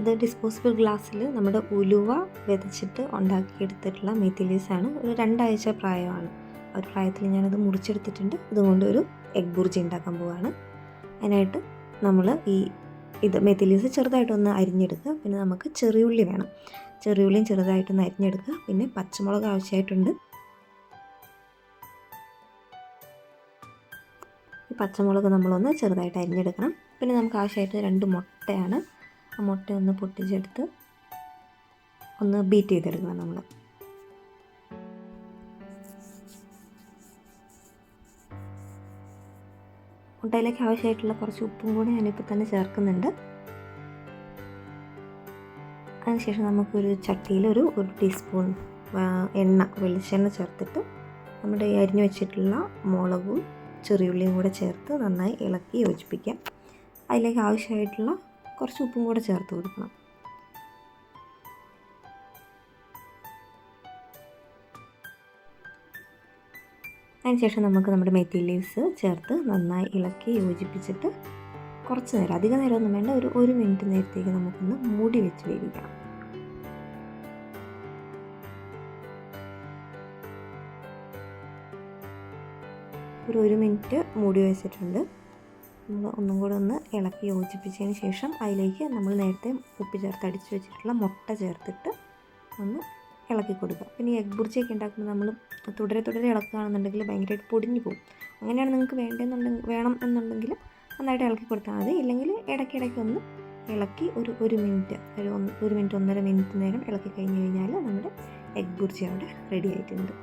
ഇത് ഡിസ്പോസിബിൾ ഗ്ലാസ്സിൽ നമ്മുടെ ഉലുവ വിതച്ചിട്ട് ഉണ്ടാക്കിയെടുത്തിട്ടുള്ള മേത്തി ലീവ്സാണ്. ഒരു 2 ആഴ്ച പ്രായമാണ്. ആ ഒരു പ്രായത്തിൽ ഞാനത് മുറിച്ചെടുത്തിട്ടുണ്ട്. ഇതുകൊണ്ട് ഒരു എഗ് ബുർജി ഉണ്ടാക്കാൻ പോവുകയാണ്. അതിനായിട്ട് നമ്മൾ ഇത് മേത്തി ലീവ്സ് ചെറുതായിട്ടൊന്ന് അരിഞ്ഞെടുക്കുക. പിന്നെ നമുക്ക് ചെറിയുള്ളി വേണം. ചെറിയുള്ളിയും ചെറുതായിട്ടൊന്ന് അരിഞ്ഞെടുക്കുക. പിന്നെ പച്ചമുളക് ആവശ്യമായിട്ടുണ്ട്. ഈ പച്ചമുളക് നമ്മളൊന്ന് ചെറുതായിട്ട് അരിഞ്ഞെടുക്കണം. പിന്നെ നമുക്ക് ആവശ്യമായിട്ട് 2 മുട്ടയാണ്. ആ മുട്ട ഒന്ന് പൊട്ടിച്ചെടുത്ത് ഒന്ന് ബീറ്റ് ചെയ്തെടുക്കണം നമ്മൾ. മുട്ടയിലേക്ക് ആവശ്യമായിട്ടുള്ള കുറച്ച് ഉപ്പും കൂടി ഞാനിപ്പോൾ തന്നെ ചേർക്കുന്നുണ്ട്. അതിനുശേഷം നമുക്കൊരു ചട്ടിയിൽ ഒരു ടീസ്പൂൺ വെളിച്ചെണ്ണ ചേർത്തിട്ട് നമ്മുടെ ഈ അരിഞ്ഞു വെച്ചിട്ടുള്ള മുളകും ചെറിയുള്ളിയും കൂടെ ചേർത്ത് നന്നായി ഇളക്കി യോജിപ്പിക്കാം. അതിലേക്ക് ആവശ്യമായിട്ടുള്ള കുറച്ച് ഉപ്പും കൂടെ ചേർത്ത് കൊടുക്കണം. അതിനുശേഷം നമുക്ക് നമ്മുടെ മേത്തി ലീവ്സ് ചേർത്ത് നന്നായി ഇളക്കി യോജിപ്പിച്ചിട്ട് കുറച്ച് നേരം, അധിക നേരമൊന്നും വേണ്ട, ഒരു മിനിറ്റ് നേരത്തേക്ക് നമുക്കൊന്ന് മൂടി വെച്ച് വേവിക്കണം. ഒരു മിനിറ്റ് മൂടി വെച്ചിട്ടുണ്ട്. നമ്മൾ ഒന്നും കൂടെ ഒന്ന് ഇളക്കി യോജിപ്പിച്ചതിന് ശേഷം അതിലേക്ക് നമ്മൾ നേരത്തെ ഉപ്പ് ചേർത്ത് അടിച്ച് വെച്ചിട്ടുള്ള മുട്ട ചേർത്തിട്ട് ഒന്ന് ഇളക്കി കൊടുക്കുക. പിന്നെ ഈ എഗ് ബുർജിയൊക്കെ ഉണ്ടാക്കുമ്പോൾ നമ്മൾ തുടരെ ഇളക്കുകയാണെന്നുണ്ടെങ്കിൽ ഭയങ്കരമായിട്ട് പൊടിഞ്ഞു പോകും. അങ്ങനെയാണ് നിങ്ങൾക്ക് വേണം എന്നുണ്ടെങ്കിൽ നന്നായിട്ട് ഇളക്കി കൊടുത്താൽ മതി. ഇല്ലെങ്കിൽ ഇടയ്ക്കിടയ്ക്ക് ഒന്ന് ഇളക്കി ഒരു മിനിറ്റ് 1.5 മിനിറ്റ് നേരം ഇളക്കി കഴിഞ്ഞ് കഴിഞ്ഞാൽ നമ്മുടെ എഗ് ബുർജി അവിടെ റെഡി ആയിട്ടുണ്ട്.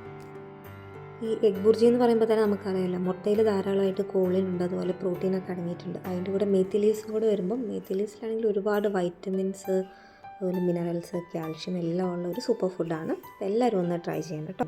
ഈ എഗ് ബുർജി എന്ന് പറയുമ്പോൾ തന്നെ നമുക്കറിയാമല്ലോ, മുട്ടയിൽ ധാരാളമായിട്ട് കോളിനുണ്ട്, അതുപോലെ പ്രോട്ടീനൊക്കെ അടങ്ങിയിട്ടുണ്ട്. അതിൻ്റെ കൂടെ മേത്തി ലീവ്സും കൂടെ വരുമ്പം മേത്തി ലീവ്സിലാണെങ്കിൽ ഒരുപാട് വൈറ്റമിൻസ്, അതുപോലെ മിനറൽസ്, കാൽഷ്യം എല്ലാം ഉള്ള ഒരു സൂപ്പർ ഫുഡാണ്. അപ്പോൾ എല്ലാവരും ഒന്ന് ട്രൈ ചെയ്യണം കേട്ടോ.